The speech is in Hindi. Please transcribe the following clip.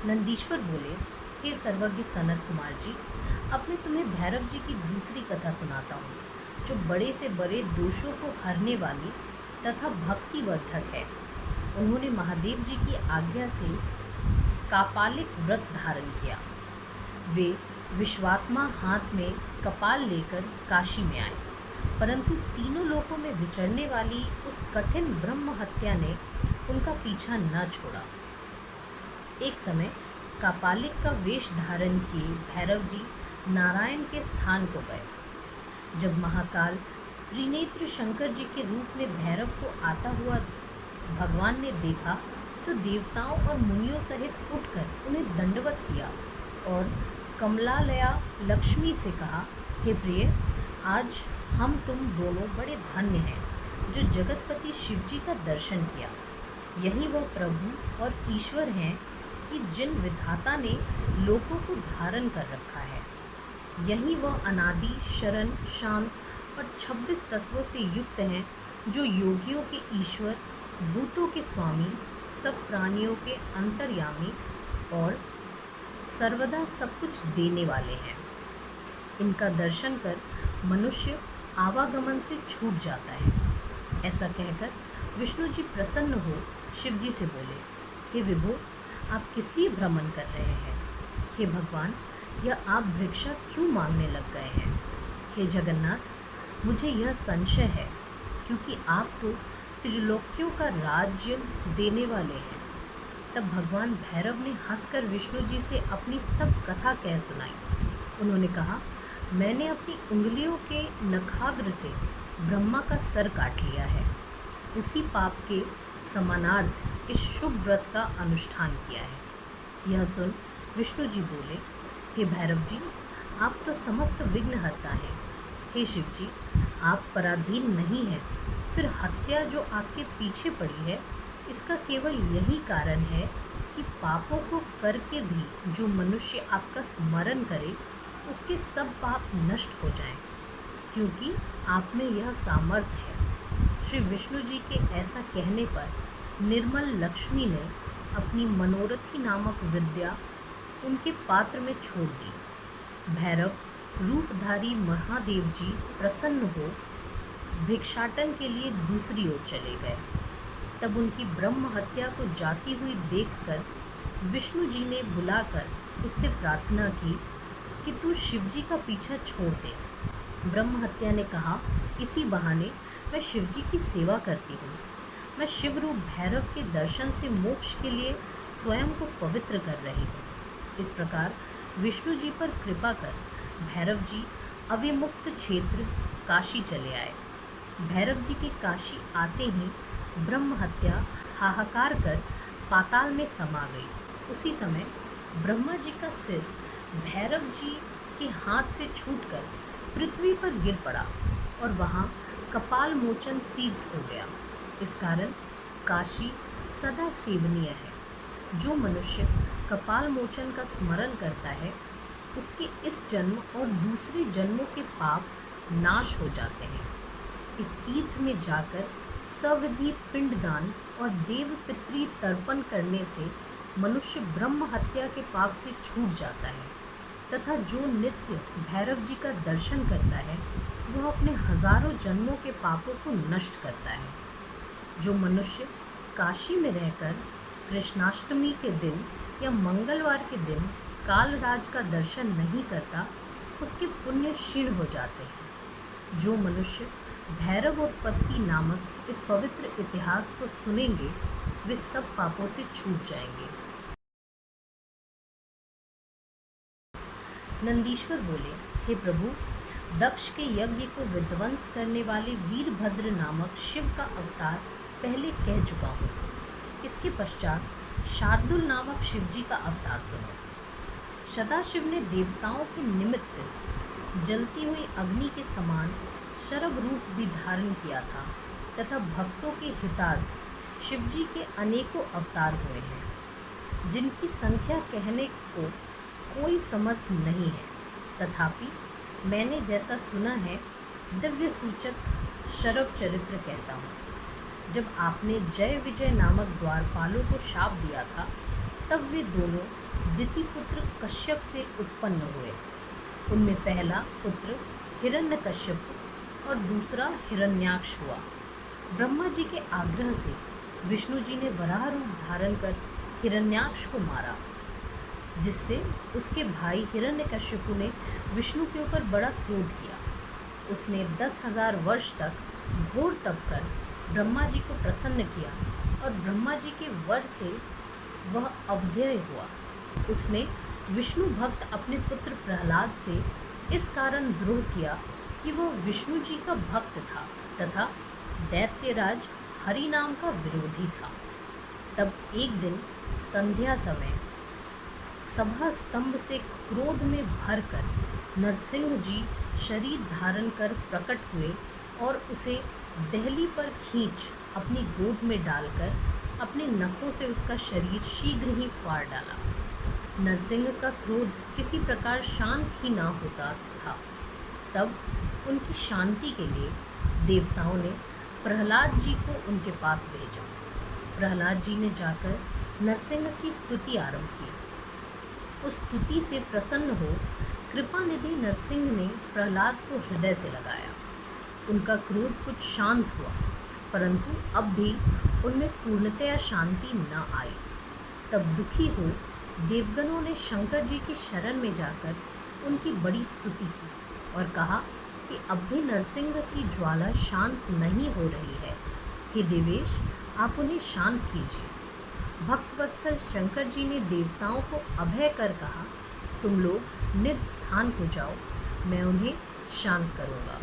नंदीश्वर बोले, हे सर्वज्ञ सनत कुमार जी, अब मैं तुम्हें भैरव जी की दूसरी कथा सुनाता हूँ, जो बड़े से बड़े दोषों को हरने वाली तथा भक्तिवर्धक है। उन्होंने महादेव जी की आज्ञा से कापालिक व्रत धारण किया। वे विश्वात्मा हाथ में कपाल लेकर काशी में आए, परंतु तीनों लोकों में विचरने वाली उस कठिन ब्रह्म हत्या ने उनका पीछा न छोड़ा। एक समय कापालिक का वेश धारण किए भैरव जी नारायण के स्थान को गए। जब महाकाल त्रिनेत्र शंकर जी के रूप में भैरव को आता हुआ भगवान ने देखा तो देवताओं और मुनियों सहित उठकर उन्हें दंडवत किया और कमलालया लक्ष्मी से कहा, हे प्रिय, आज हम तुम दोनों बड़े धन्य हैं जो जगतपति शिव जी का दर्शन किया। यही वह प्रभु और ईश्वर हैं कि जिन विधाता ने लोकों को धारण कर रखा है। यही वह अनादि, शरण, शांत और 26 तत्वों से युक्त हैं जो योगियों के ईश्वर, भूतों के स्वामी, सब प्राणियों के अंतर्यामी और सर्वदा सब कुछ देने वाले हैं। इनका दर्शन कर मनुष्य आवागमन से छूट जाता है। ऐसा कहकर विष्णु जी प्रसन्न हो शिव जी से बोले, हे विभो, आप किस लिए भ्रमण कर रहे हैं? हे भगवान, यह आप भिक्षा क्यों मांगने लग गए हैं? हे जगन्नाथ, मुझे यह संशय है, क्योंकि आप तो त्रिलोकियों का राज्य देने वाले हैं। तब भगवान भैरव ने हंसकर विष्णु जी से अपनी सब कथा कह सुनाई। उन्होंने कहा, मैंने अपनी उंगलियों के नखाग्र से ब्रह्मा का सर काट लिया है। उसी पाप के समानार्थ इस शुभ व्रत का अनुष्ठान किया है। यह सुन विष्णु जी बोले, हे भैरव जी, आप तो समस्त विघ्नहर्ता हैं। हे शिव जी, आप पराधीन नहीं हैं। फिर हत्या जो आपके पीछे पड़ी है, इसका केवल यही कारण है कि पापों को करके भी जो मनुष्य आपका स्मरण करे उसके सब पाप नष्ट हो जाएं, क्योंकि आप में यह सामर्थ्य है। श्री विष्णु जी के ऐसा कहने पर निर्मल लक्ष्मी ने अपनी मनोरथी नामक विद्या उनके पात्र में छोड़ दी। भैरव रूपधारी महादेव जी प्रसन्न हो भिक्षाटन के लिए दूसरी ओर चले गए। तब उनकी ब्रह्म हत्या को जाती हुई देखकर विष्णु जी ने बुलाकर उससे प्रार्थना की कि तू शिव जी का पीछा छोड़ दे। ब्रह्म हत्या ने कहा, इसी बहाने मैं शिव जी की सेवा करती हूँ। मैं शिवरूप भैरव के दर्शन से मोक्ष के लिए स्वयं को पवित्र कर रही हूँ। इस प्रकार विष्णु जी पर कृपा कर भैरव जी अविमुक्त क्षेत्र काशी चले आए। भैरव जी के काशी आते ही ब्रह्म हत्या हाहाकार कर पाताल में समा गई। उसी समय ब्रह्मा जी का सिर भैरव जी के हाथ से छूटकर पृथ्वी पर गिर पड़ा और वहाँ कपाल मोचन तीर्थ हो गया। इस कारण काशी सदा सेवनीय है। जो मनुष्य कपाल मोचन का स्मरण करता है उसके इस जन्म और दूसरे जन्मों के पाप नाश हो जाते हैं। इस तीर्थ में जाकर सविधि पिंडदान और देव पितृ तर्पण करने से मनुष्य ब्रह्म हत्या के पाप से छूट जाता है तथा जो नित्य भैरव जी का दर्शन करता है वह अपने हजारों जन्मों के पापों को नष्ट करता है। जो मनुष्य काशी में रहकर कृष्णाष्टमी के दिन या मंगलवार के दिन कालराज का दर्शन नहीं करता उसके पुण्य क्षीण हो जाते हैं। जो मनुष्य भैरवोत्पत्ति नामक इस पवित्र इतिहास को सुनेंगे वे सब पापों से छूट जाएंगे। नंदीश्वर बोले, हे प्रभु, दक्ष के यज्ञ को विध्वंस करने वाले वीरभद्र नामक शिव का अवतार पहले कह चुका हूँ। इसके पश्चात शार्दुल नामक शिव जी का अवतार सुनो। सदाशिव ने देवताओं के निमित्त जलती हुई अग्नि के समान शरभ रूप भी धारण किया था तथा भक्तों के हितार्थ शिव जी के अनेकों अवतार हुए हैं, जिनकी संख्या कहने को कोई समर्थ नहीं है। तथापि मैंने जैसा सुना है दिव्य सूचक शरभ चरित्र कहता हूँ। जब आपने जय विजय नामक द्वारपालों को शाप दिया था तब वे दोनों दिति पुत्र कश्यप से उत्पन्न हुए। उनमें पहला पुत्र हिरण्यकश्यप और दूसरा हिरण्याक्ष हुआ। ब्रह्मा जी के आग्रह से विष्णु जी ने वराह रूप धारण कर हिरण्याक्ष को मारा, जिससे उसके भाई हिरण्यकश्यप ने विष्णु के ऊपर बड़ा क्रोध किया। उसने 10,000 वर्ष तक घोर तप कर ब्रह्मा जी को प्रसन्न किया और ब्रह्मा जी के वर से वह अवध्यय हुआ। उसने विष्णु भक्त अपने पुत्र प्रहलाद से इस कारण द्रोह किया कि वह विष्णु जी का भक्त था तथा दैत्यराज हरि नाम का विरोधी था। तब एक दिन संध्या समय सभा स्तंभ से क्रोध में भरकर नरसिंह जी शरीर धारण कर प्रकट हुए और उसे दहली पर खींच अपनी गोद में डालकर अपने नखों से उसका शरीर शीघ्र ही फाड़ डाला। नरसिंह का क्रोध किसी प्रकार शांत ही ना होता था। तब उनकी शांति के लिए देवताओं ने प्रहलाद जी को उनके पास भेजा। प्रहलाद जी ने जाकर नरसिंह की स्तुति आरंभ की। उस स्तुति से प्रसन्न हो कृपानिधि नरसिंह ने प्रहलाद को हृदय से लगाया। उनका क्रोध कुछ शांत हुआ, परंतु अब भी उनमें पूर्णतया शांति न आई। तब दुखी हो देवगणों ने शंकर जी की शरण में जाकर उनकी बड़ी स्तुति की और कहा कि अब भी नरसिंह की ज्वाला शांत नहीं हो रही है। हे देवेश, आप उन्हें शांत कीजिए। भक्तवत्सल शंकर जी ने देवताओं को अभय कर कहा, तुम लोग निज स्थान को जाओ, मैं उन्हें शांत करूँगा।